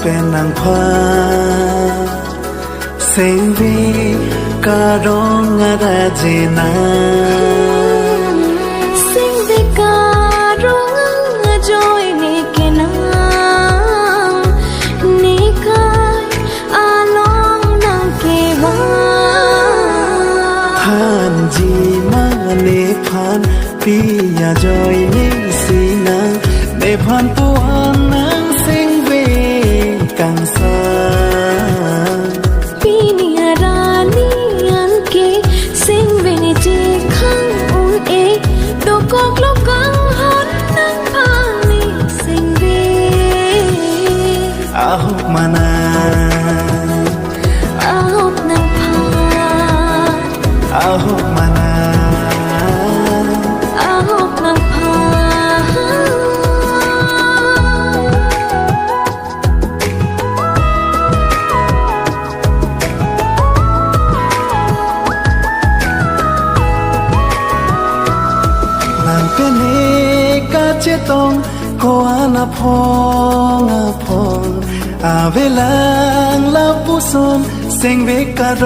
เป็นนางฟ้าเสียงวีการร้องอะไรเจนาเสียงวีการร้องจอยนี่แค่นานี่กายอาลองนางเกวาท่านจีมาเนพันปียาจอยนี่สีนางเนพันปวนนางเสียงวีกังสาปีนี้รานีอันเกเสียงวีนี่เจขังอุ่นเอดอกกอกลกกังหันนางพานีเสียงวีอาหุมานาอาหุนางพาอาหุมานาอาหุนางพาเป็นเอกาเจตงโกอานาพองอาพองอาเวลังลาปุสมเซงเบกาโร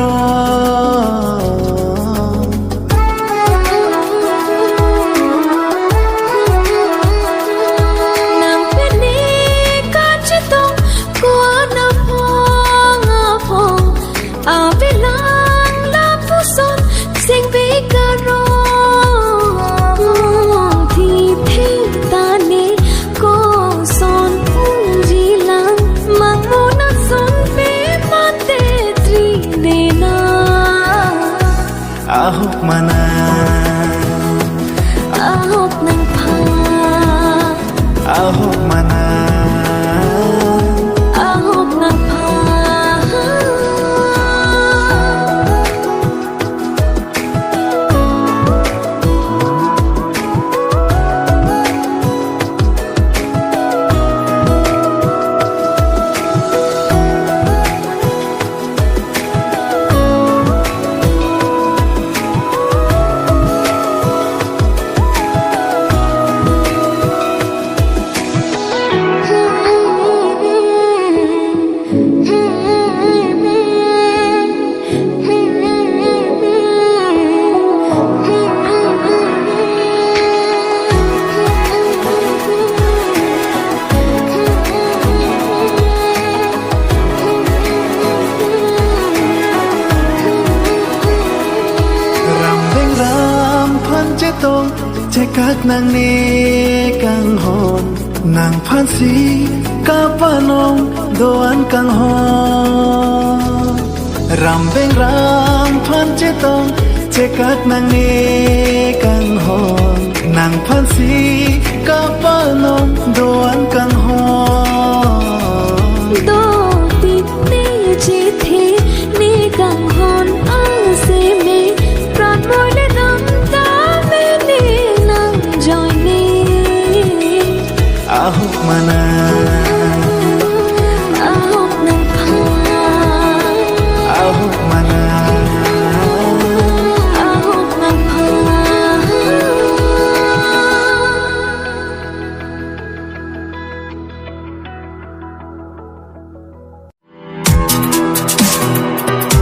อาหุกมานาอาหุกนางพาอาหุกมานาอาหุกนางพาตงเจกักนางเนกังหอนนางพันสีกาปานงโดอันกังหอนรำเบงรำพันเจตงเจกักนางเนกังหอนนางพันสีกาปานงโดอันกังหอนโดติดนี่จีทีนี่กังหอนอาเซเมปราดมวยได้น้ำตาอาหุกมานา